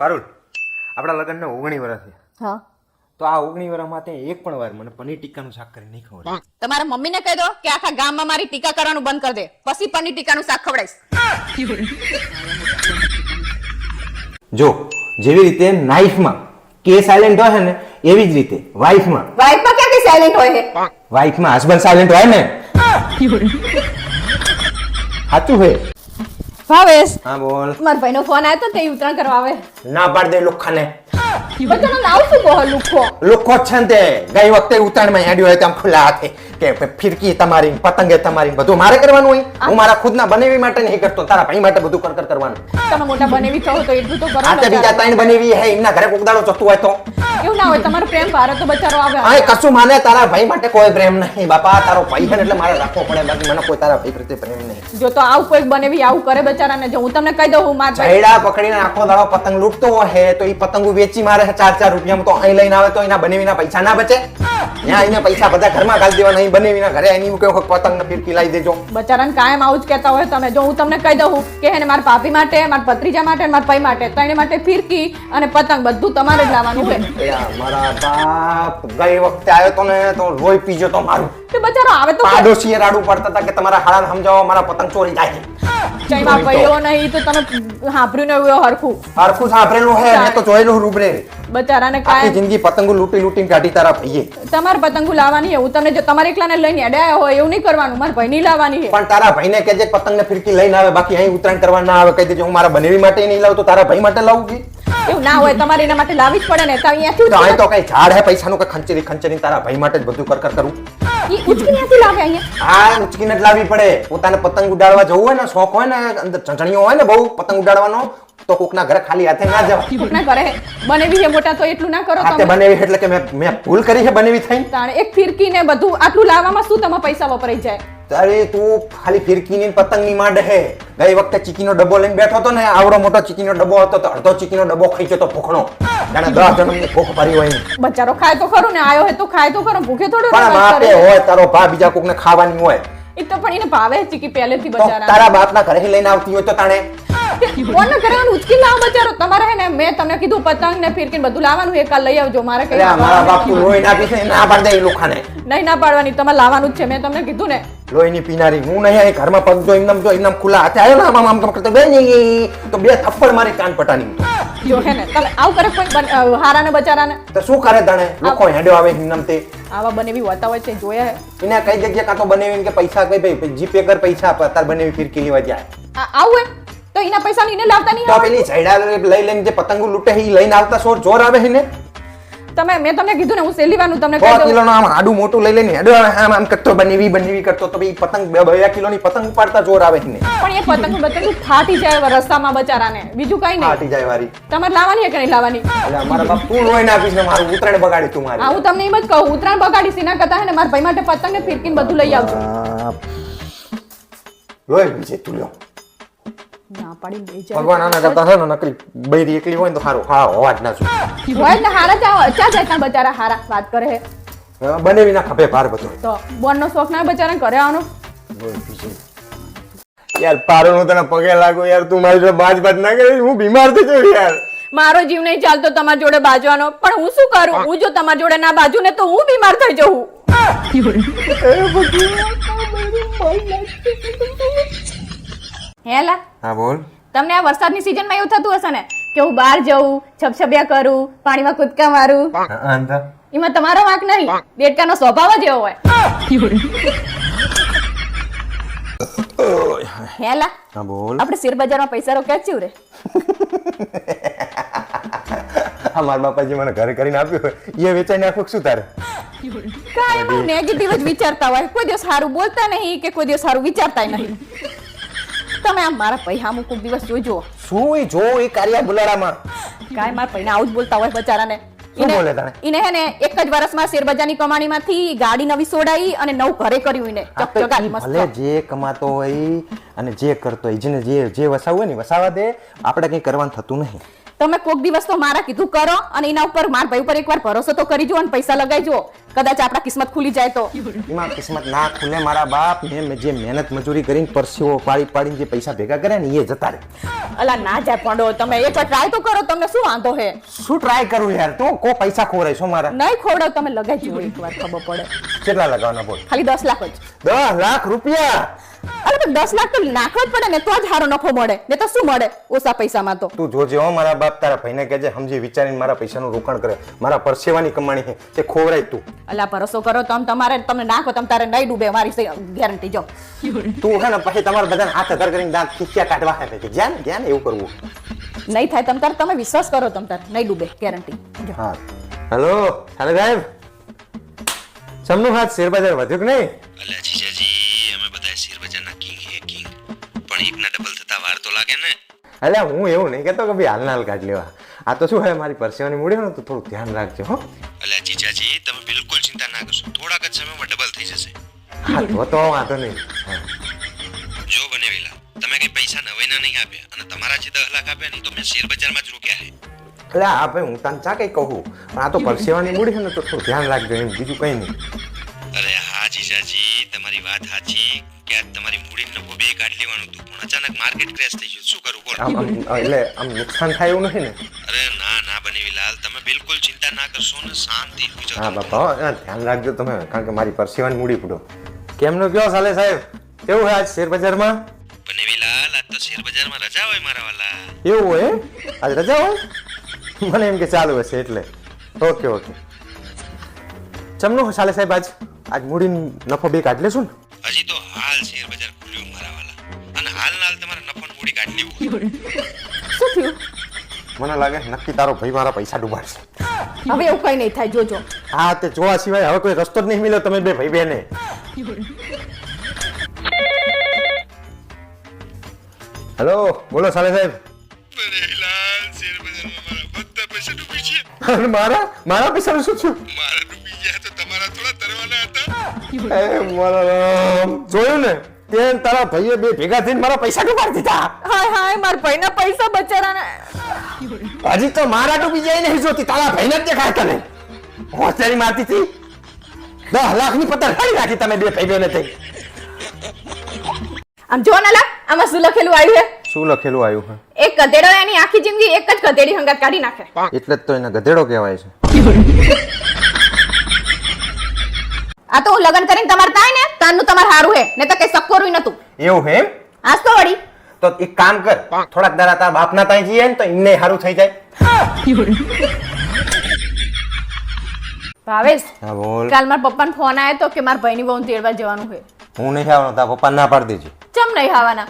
પારુલ, આપણા લગ્નને 19 વર્ષ થયા. હા તો આ 19 વર્ષમાં તે એક પણ વાર મને પનીર ટીક્કાનું શાક કરી નહીં ખવડાવ્યું. તમારા મમ્મીને કહી દો કે આખા ગામમાં મારી ટીકા કરવાનું બંધ કરી દે, પછી પનીર ટીકાનું શાક ખવડાવીશ. જો જેવી રીતે નાઈફમાં કે સાયલેન્ટ હોય ને એવી જ રીતે વાઈફમાં વાઈફમાં ક્યાંથી સાયલેન્ટ હોય છે? વાઈફમાં હસબન્ડ સાયલેન્ટ હોય ને. સાચું હે. ભાવેશ, હા બોલ. મારા ભાઈનો ફોન આવ્યો તો તે ઉતરાણ કરવા આવે. ના પાડ દે લોખાને. બધાનો નામ શું કહો લુખો? લોકો છે ને તે ગઈ વખતે ઉતાણમાં હેડ્યો હોય તેમ ખુલ્લા હાથે કે ફિરકી તમારી પતંગે તમારી બધું મારે કરવાનું હોય. હું મારા ખુદના બનેવી માટે નહીં કરતો, તારા ભાઈ માટે બધું કર કરવાનું. તમે મોટા બનેવી છો તો એટલું તો કરો. આ તે બીજા ત્રણ બનેવી હે એમના ઘરે કોક દાડો જતું હોય તો એવું ના હોય, તમારો પ્રેમ ભારત તો બચારો આવે. આ કશું માને તારા ભાઈ માટે કોઈ પ્રેમ નહીં બાપા. તારો ભાઈ છે ને એટલે મારે રાખવો પડે, બાકી મને કોઈ તારા ભાઈ પ્રત્યે પ્રેમ નહીં. જો તો આવું કોઈ બનેવી આવું કરે બચારાને, જો હું તમને કહી દઉં, હું માર જયડા પકડીને આખો દાડો પતંગ લૂંટતો હોય તો એ પતંગો વેચી મારે 4-4 રૂપિયામાં, તો અહીં લઈને આવે તો એના બનેવીના પૈસા ના બચે. ત્યાં એને પૈસા બધા ઘરમાં ગાળી દેવાના, અહીં બનેવીના ઘરે એની કે પતંગ ને ફિરકી લાવી દેજો. બચારાને કાયમ આવું જ કહેતા હોય તમે. જો હું તમને કહી દઉં કે હે ને મારા ભાભી માટે, મારા ભત્રીજા માટે, મારા ભાઈ માટે, ત્રણે માટે ફિરકી અને પતંગ બધું તમારે જ લાવવાનું હોય. મારા બાપ ગઈ વખતે આવ્યો તો ને તો લોહી પીજો તો મારું. તે બચારો આવે તો પાડોશીએ રાડું પડતા હતા કે તમારા હાળાને સમજાવો મારા પતંગ ચોરી જાય. જયમાં ભાઈઓ નહીં તો તમે સાંભળ્યું ને એવું હરખું હરખું સાંભળેલું હે, મેં તો જોયેલું રૂબરે. બચારાને આખી કાયમ જિંદગી પતંગો લૂંટી લૂંટીને કાઢી તારા ભાઈએ. તમારે પતંગો લાવવાની છે. હું તમને જો તમારે એકલાને લઈને અડાયા હોય એવું નહીં કરવાનું, મારા ભાઈની લાવવાની છે. પણ તારા ભાઈને કહેજે પતંગ ને ફિરકી લઈને આવે, બાકી અહીં ઉત્તરાયણ કરવા ના આવે. કહી દેજો હું મારા બનેવી માટે નહીં લાવતો, તારા ભાઈ માટે લાવું કે એવું ના હોય, તમારે એના માટે લાવી જ પડે ને. તો અહીંયાથી તો અહીં તો કઈ ઝાડ હે પૈસાનું કે ખંચરી ખંચરી તારા ભાઈ માટે જ બધું કર કરું. ઉચકી ત્યાંથી લાવે અહીંયા. આ ઉચકીને જ લાવવી પડે. પોતાને પતંગ ઉડાડવા જવું હોય ને, શોખ હોય ને, અંદર ચંચણીઓ હોય ને બહુ પતંગ ઉડાડવાનો, તો કોકના ઘરે ખાલી હાથે ના જવાય. કોકના ઘરે બનેવી છે મોટા તો એટલું ના કરો હાથે તમે. બનેવી એટલે કે મેં ભૂલ કરી છે બનેવી થઈને. તાણે એક ફિરકી ને બધું આટલું લાવવામાં શું તમારા પૈસા વપરાઈ જાય? તારે તું ખાલી ફિરકીની ને પતંગની માંડ હે. ગઈ વખતે ચીકીનો ડબ્બો લઈને બેઠો હતો ને, આવડો મોટો ચીકીનો ડબ્બો હતો તો અડધો ચીકીનો ડબ્બો ખાઈ ગયો તો ભૂખણો. જાણે 10 જણની ભૂખ ભરી હોય. બચારો ખાય તો ખરું ને, આયો હે તો ખાય તો ખરો, ભૂખે થોડો પણ માપે હોય તારો ભા બીજા કોકને ખાવાની હોય એ તો પણ એને ભાવે ચીકી પહેલેથી તો બચારા. તારા બાપના ઘરે લઈને આવતી હોય તો તાણે કોને કરવાનું ઉચકી લાવો બચારો. તમારે હે ને મેં તમને કીધું પતંગ ને ફિરકી ને બધું લાવવાનું એ કાલ લઈ આવજો. મારે કઈ અરે મારા બાપ તું લોહી નાખી છે ના પાડ દે એ લોખાને. નહીં ના પાડવાની, તમારે લાવવાનું જ છે. મેં તમને કીધું ને. લોહીની પીનારી હું નહીં. અહીં ઘરમાં પગ જો એમનામ ખુલ્લા હાથે આવ્યો ને આમ કરતો બે તો 2 થપ્પડ મારી કાન પટાની. જો હે ને તમે આવું કરે કોઈ હારાને બચારાને તો શું કરે તાણે? લોકો હેડ્યો આવે એમનામ તે આવા બનેવી હોતા હોય છે, જોયા હે. એને કઈ જગ્યા કાં તો બનેવીને કે પૈસા કઈ ભાઈ જીપે કર પૈસા આપ, તાર બનેવી ફિરકી લેવા જાય. આવું હે તો એના પૈસા લઈને લાવતા નહીં તો આવે? પેલી ઝાડા લઈ લઈને જે પતંગો લૂંટે એ લઈને આવતા જોર આવે છે ને. તમે મેં તમને કીધું ને હું સેલીવાનું તમને 100 કહી દઉં. કિલોનો આમ આડું મોટું લઈ લઈને હેડો આમ કરતો બનેવી કરતો તો ભાઈ પતંગ 2 કિલોની પતંગ ઉપાડતા જોર આવે છે ને. પણ એ પતંગ ફાટી જાય રસ્તામાં બચારાને, બીજું કઈ નહીં. ફાટી જાય વારી. તમારે લાવવાની કે નહીં લાવવાની? એટલે અમારા બાપ તું લોહી નાખીશ ને મારું ઉતરાણ બગાડી તું મારી. હું તમને એમ જ કહું, ઉતરાણ બગાડીશ એના કરતા હે ને મારા ભાઈ માટે પતંગ ને ફિરકી ને બધું લઈ આવજો. લોહી બીજે તું લ્યો. ના પાડી લઈ ભગવાન આના કરતા છે ને નકલી બૈરી એકલી હોય ને તો સારું. હા હોવા જ ના છું. હોય ને હારા ચા જાય ત્યાં બચારા હારા વાત કરે હે. બનેવી ના ખભે ભાર બધો. તો બોનનો શોખ ના બચારા કરે આવવાનો. યાર પારો નો તને પગે લાગો યાર, તું મારી જોડે બાજ ના કરી. હું બીમાર થઈ જાઉં યાર. મારો જીવ નહીં ચાલતો તમારી જોડે બાજવાનો, પણ હું શું કરું? હું જો તમારી જોડે ના બાજુ ને તો હું બીમાર થઈ જઉં. હેલા હા બોલ. તમને આ વરસાદની સીઝનમાં એવું થતું હશે ને કે હું બહાર જઉં, છબછબિયા કરું, પાણીમાં કૂદકા મારું. એમાં તમારો વાંક નહીં, દેડકાનો સ્વભાવ જ એવો હોય. હેલા હા બોલ. આપણે શેર બજારમાં પૈસા રોક્યા છે રે. મારા બાપાજી મને ઘરે કરીને આપ્યું હોય એ વેચાઈ નાખું શું તારે? કાંઈ નેગેટિવ જ વિચારતા હોય, કોઈ દિવસ સારું બોલતા નહીં કે કોઈ દિવસ સારું વિચારતા નહીં. તમે આમ મારા પૈસા અમુક દિવસ જોજો. શું એ જો એ કાર્યા બુલાડામાં કાંઈ મારા પૈને આવું જ બોલતા હોય બચારાને. શું બોલે તાણે? એને હે ને એક જ વર્ષમાં શેરબજારની કમાણીમાંથી ગાડી નવી સોડાઈ અને નવું ઘરે કર્યું એને ચકચકાટ મસ્ત. ભલે જે કમાતો હોય અને જે કરતો હોય જેને જે વસાવું હોય ને વસાવા દે. આપણે કઈ કરવાનું થતું નહીં. તમે કોક દિવસ તો મારા કીધું કરો અને એના ઉપર મારા ભાઈ ઉપર એકવાર ભરોસો તો કરી જો અને પૈસા લગાઈ જો. કદાચ આપણા કિસ્મત ખુલી જાય તો. એમાં કિસ્મત ના ખુલે મારા બાપ. મેં જે મહેનત મજૂરી કરીને પરસેવો પાડીને જે પૈસા ભેગા કર્યા ને એ જતા રહે. અલા ના જાય પડો, તમે એકવાર ટ્રાય તો કરો, તમને શું વાંધો હે? શું ટ્રાય કરું યાર? તો કો પૈસા ખોરાય છો મારા? નહીં ખોવડાવ, તમે લગાઈ જુઓ એકવાર, ખબર પડે. કેટલા લગાવવાના બોલ? ખાલી 10 લાખ જ. 10 લાખ રૂપિયા? અરે પણ 10 લાખ તો નાખવા જ પડે ને, તો જ સારો નફો મળે, ને તો શું મળે ઓછા પૈસામાં તો. તું જોજે હો મારા બાપ, તારા ભાઈને કહેજે સમજી વિચારીને મારા પૈસાનું રોકાણ કરે. મારા પરસેવાની કમાણી છે તે ખોવરાય તું. અલા ભરોસો કરો, તમે નાખો, તમે તારે નહીં ડૂબે, મારી ગેરંટી જો. તું હે ને પછી તમારા બધાને હાથ અધર કરીને દાંત ખીચ્યા કાઢવા હે કે જ્ઞાન એવું કરવું નહીં થાય. તમે વિશ્વાસ કરો, તમે નહીં ડૂબે, ગેરંટી. હા. હેલો સાહેબ, સમનું હાથ શેરબજાર વધ્યું કે નહીં? અલ્યા જીજાજી, અમે બધા શેરબજારના કિંગ હે કિંગ, પણ એકના ડબલ થતા વાર તો લાગે ને. અલ્યા હું એવું નહીં કહેતો કે ભાઈ હાલના હાલ કાઢ લેવા. આ તો શું હે, મારી પરસેવાની મૂડી હોય ને તો થોડું ધ્યાન રાખજો હો. અલ્યા જીજાજી, તમે બિલકુલ ચિંતા ના કરશો, થોડાક જ સમયમાં ડબલ થઈ જશે. હા તો વાંધો નહીં. જો બનેવેલા, તમે કઈ પૈસા નવાઈના નહીં આપ્યા, અને તમારા જે 10 લાખ આપ્યા નહીં તો મેં શેરબજારમાં જ રોક્યા હે. એટલે આ ભાઈ હું તને ચા કઈ કહું, પણ આ તો પરસેવાની મૂડી છે ને તો થોડું ધ્યાન રાખજો, એમ બીજું કઈ નહીં. અરે હા જીજાજી, તમારી વાત સાચી કે આજ તમારી મૂડી નફો બે કાઢ લેવાનું હતું, પણ અચાનક માર્કેટ ક્રેશ થઈ ગયું, શું કરું બોલ? એટલે આમ નુકસાન થાય એવું નથી ને? અરે ના ના બનેવીલાલ, તમે બિલકુલ ચિંતા ના કરશો ને, શાંતિ થઈ હા જાઓ. બાપા ધ્યાન રાખજો તમે, કારણ કે મારી પરસેવાની મૂડી ફૂટો. કેમનો કયો સાલે સાહેબ, કેવું હોય આજ શેરબજારમાં? બનેવીલાલ, આજ તો શેરબજારમાં રજા હોય મારા વાલા. એવું હોય આજ રજા હોય? મને એમ કે ચાલુ હશે એટલે. Okay okay. ચમનું સાલે સાહેબ, આજ મૂડી નફો બે કાઢ લેશું ને? હજી તો હાલ શેરબજાર ખુલ્યું મારા વાલા, અને હાલ તમારે નફો મૂડી કાઢી લેવું. શું થયું? મને લાગે નક્કી તારો ભાઈ મારા પૈસા ડૂબાડશે. હવે એવું કઈ નહીં થાય, જોજો. હા તે જોવા સિવાય હવે કોઈ રસ્તો જ નહીં મળ્યો તમે બે ભાઈ બેને. હેલો બોલો સાલે સાહેબ. બનેવીલાલ, શેરબજારમાં મારા બધા પૈસા ડૂબી ગયા. અને મારા પૈસાનું શું થયું? મારા ડૂબી ગયા તો તમારા થોડા તરવાના હતા. એ મારા રામ, જોયું ને તે તારા ભાઈએ બે ભેગા થઈને મારા પૈસા ડૂબાડી દીધા. હાય મારા ભાઈના પૈસા બચારાના. હજી તો મારા ડૂબી જાય નહીં જોતી, તારા ભાઈને જ દેખાય તને. હોશિયારી મારતી હતી. 10 લાખની પતંગ કાઢી નાખી તમે બે ભાઈ બેને થઈ. આમ જો ના લા, આમાં શું લખેલું આવ્યું હે? શું લખેલું આવ્યું છે? એક ગધેડો એની આખી જિંદગી એક જ ગધેડી હંગાત કાઢી નાખે. એટલે જ તો એને ગધેડો કહેવાય છે. આ તો હું લગન કરીને તમારે થાય ને તાનનું તમારે હારું હે, ને તો કઈ સક્કોરું નતું. એવું હે? આજ તો વળી તો એક કામ કર, થોડાક દાડા તારા બાપના ત્યાં જઈએ ને તો એમને સારું થઈ જાય. ભાવેશ, હા બોલ. કાલ મારા પપ્પાનો ફોન આવ્યો તો કે મારા ભાઈની વહુ તેડવા જવાનું છે. હું નહીં આવવાનો, તારા પપ્પા ના પાડી દેજો. ચમ નહીં આવવાના?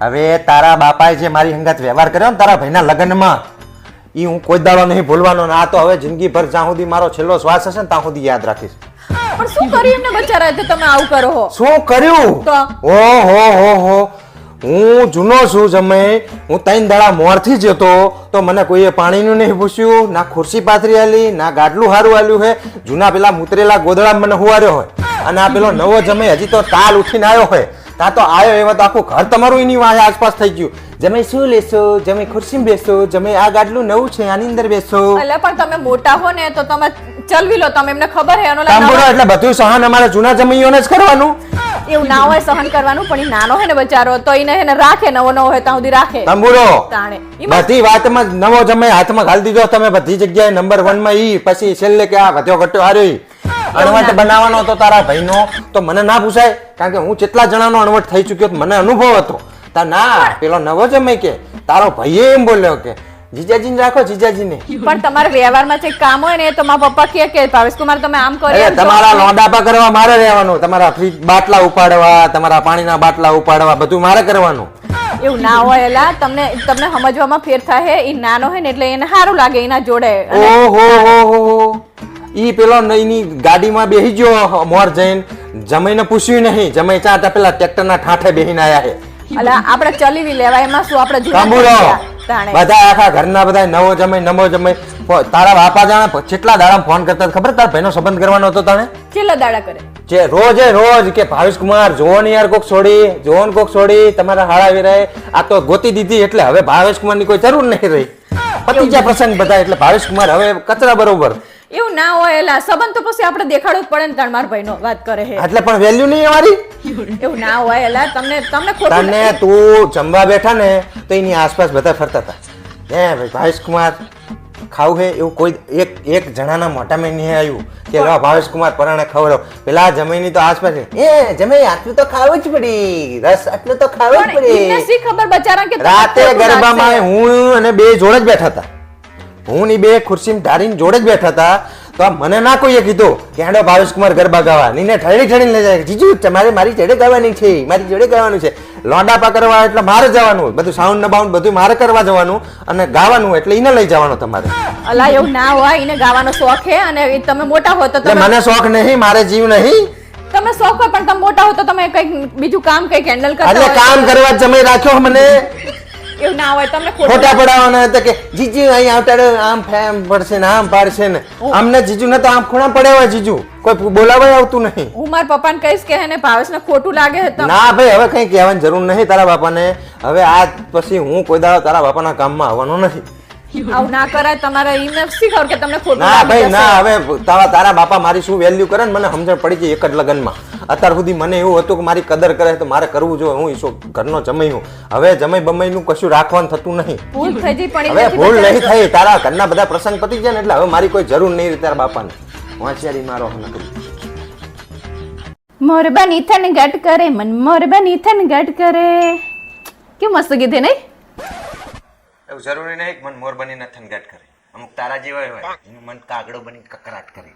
હવે તારા બાપાએ જે મારી હંગાત વ્યવહાર કર્યો ને તારા ભાઈના લગ્નમાં, ઈ હું કોઈ દાડો નહીં ભૂલવાનો. ને આ તો હવે જિંદગી ભર જ્યાં સુધી મારો છેલ્લો શ્વાસ હશે ને ત્યાં સુધી યાદ રાખીશ. પણ શું કર્યું એમને બચારા તો તમે આવું કરો હો? શું કર્યું? તો ઓહો, હું જૂનો છું જમે. હું 3 દાડા મોરથી જતો તો મને કોઈએ પાણીનું નહીં પૂછ્યું, ના ખુરશી પાથરી આલી, ના ગાડલું હારું આલ્યું હે. જૂના પેલા મુતરેલા ગોદડા મને હુવાર્યો હોય, અને આ પેલો નવો જમે હજી તો તાલ ઉઠીને આવ્યો હોય. તા તો આવ્યો એવા તો આખું ઘર તમારું એની વાંહે આસપાસ થઈ ગયું. જમે શું લેશો? જમે ખુરશીમાં બેસો? જમે આ ગાડલું નવું છે આની અંદર બેસો? એટલે પણ તમે મોટા હો ને તો તમે ચલવી લો, તમે એમને ખબર હે એનો તાંબુરો એટલે બધું સહન અમારે જૂના જમીઓને જ કરવાનું. એવું ના હોય સહન કરવાનું, પણ ઈ નાનો હે ને બચારો તો એને હે ને રાખે, નવો હોય ત્યાં સુધી રાખે. તાંબુરો તાણે બધી વાતમાં નવો જમે હાથમાં ઘાલી દીધો તમે બધી જગ્યાએ. નંબર 1 માં ઈ, પછી છેલ્લે કે આ વધ્યો ઘટ્યો હાર્યો. અણવટ બનાવવાનો હતો તારા ભાઈનો તો મને ના પૂછાય, કારણ કે હું કેટલા જણાનો અણવટ થઈ ચુક્યો મને અનુભવ હતો. તા ના પેલો નવો જમે કે તારો ભાઈએ એમ બોલ્યો કે જીજાજીને રાખો જીજાજીને. પણ તમારે વ્યવહારમાં જે કામ હોય ને તો મારા પપ્પા કે ભાવેશ કુમાર તમે આમ કરો. અરે તમારા લોંડાપા કરવા મારે રહેવાનું, તમારા ફ્રીજ બાટલા ઉપાડવા, તમારા પાણીના બાટલા ઉપાડવા બધું મારે કરવાનું. એવું ના હોય એલા, તમને સમજવામાં ફેર થાય. ઈ નાનો હોય ને એટલે એને સારું લાગે એના જોડે. ઓહો, ઈ પેલો નઈની ગાડીમાં બેહી ગયો મોર જઈને, જમાઈને પૂછ્યું નહીં. જમાઈ ચાટા પેલા ટ્રેક્ટરના ઠાઠે બેહીને આયા હે. અલા આપણે ચલીવી લેવાય, એમાં શું આપણે જૂના કાંબુરો થઈ ગયા. તાણે બધા આખા ઘરના બધા નવો જમાઈ તારા બાપા જાણે કેટલા દાડા ફોન કરતા ખબર? તારા ભાઈનો સંબંધ કરવાનો હતો તાણે કેટલા દાડા કરે જે રોજ કે ભાવેશ કુમાર જોવો ને યાર, કોક છોડી તમારા હાડા વેરાય આ તો ગોતી દીધી, એટલે હવે ભાવેશ કુમાર ની કોઈ જરૂર નહીં રહી. પતી ગયા પ્રસંગ બધા, એટલે ભાવેશ કુમાર હવે કચરા બરોબર. એવું ના હોય એલા સંબંધ તો પછી આપણે દેખાડવું જ પડે ને તાર મારા ભાઈનો વાત કરે છે એટલે પણ વેલ્યુ નહીં અમારી એવું ના હોય એલા તમને ખોટું તને તું જમવા બેઠા ને તો એની આસપાસ બધા ફરતા હતા હે ભાઈ ભાવેશ કુમાર ખાવું હે એવું કોઈ એક જણાના મોઢામાં નહીં આવ્યું કે લો ભાવેશ કુમાર પરાણે ખવડાવ પેલા જમીની તો આસપાસ જમી આટલું તો ખાવું જ પડી રસ આટલું તો ખાવું જ પણ એમને પડી શી ખબર બચારા કે રાતે ગરબામાં હું અને બે જોડે જ બેઠા હતા હું ની બે ખુરશીમાં ધારીને જોડે જ બેઠા હતા તો આ મને ના કોઈએ કીધું કે હેડો ભાવેશ કુમાર ગરબા ગાવા નીને ઠળી લઈ જાય જીજુ તમારે મારી જોડે ગાવાની છે મારી જોડે ગાવાનું છે લોંડાપા કરવા એટલે મારે જવાનું બધું સાઉન્ડ ને બાઉન્ડ બધું મારે કરવા જવાનું અને ગાવાનું એટલે એને લઈ જવાનું તમારે અલા એવું ના હોય એને ગાવાનો શોખ છે અને એ તમે મોટા હો તો એટલે તમે મને શોખ નહીં મારે જીવ નહીં તમે શોખ હોય પણ તમે મોટા હો તો તમે કંઈક બીજું કામ કંઈક હેન્ડલ કરતા એટલે હોય કામ કરવા જ જમાઈ રાખ્યો મને એવું ના હોય તમને ખોટું ખોટા પડાવવાના હતા કે જીજુ અહીં આવતા આમ ફેમ પડશે ને આમ પાડશે ને અમને જીજુ ને તો આમ ખૂણા પડ્યા જીજુ કોઈ બોલાવાય આવતું નહીં હું મારા પપ્પાને કહીશ કે એને ભાવેશને ખોટું લાગે છે તો ના ભાઈ હવે કઈ કહેવાની જરૂર નહીં તારા બાપાને હવે આજ પછી હું કોઈ દાડો તારા બાપાના કામમાં આવવાનો નથી આવું ના કરાય તમારે એમને શી ખબર કે તમને ખોટું ના લાગી ભાઈ જશે? ના હવે તારા બાપા મારી શું વેલ્યુ કરે ને મને સમજણ પડી ગઈ એક જ લગ્નમાં અત્યાર સુધી મને એવું હતું કે મારી કદર કરે તો મારે કરવું જોઈએ હું ઈશો ઘરનો જમાઈ હું હવે જમાઈ બમાઈનું કશું રાખવાનું થતું નહીં ભૂલ થઈ જઈ પણ હવે એનાથી ભૂલ બચાવી નહીં થઈ તારા ઘરના બધા પ્રસંગ પતી ગયા ને એટલે હવે મારી કોઈ જરૂર નહીં રહી તારા બાપાને વાંચિયારી મારો નકરી મોરબાની થન ગટ કરે મન મોરબાની થન ગટ કરે કેવું મસ્ત ગીત છે નહીં એવું જરૂરી નહીં કે મન મોર બનીને થનગાટ કરે અમુક તારા જેવા હોય એનું મન કાગડો બની કકરાટ કરે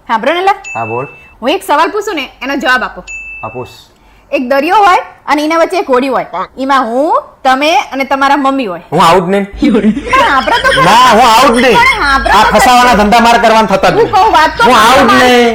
સાંભળો ને લા, હા બોલ હું એક સવાલ પૂછું ને એનો જવાબ આપો આપુસ એક દરિયો હોય અને એના વચ્ચે એક હોડી હોય એમાં હું તમે અને તમારા મમ્મી હોય હું આઉટ નહીં પણ આપણે તો ના હું આઉટ નહીં પણ આપણે આ તો ફસાવાના ધંધા મારે કરવાના થતા જ હું નહીં. કહું વાત તો હું આઉટ સાંભળો. નહીં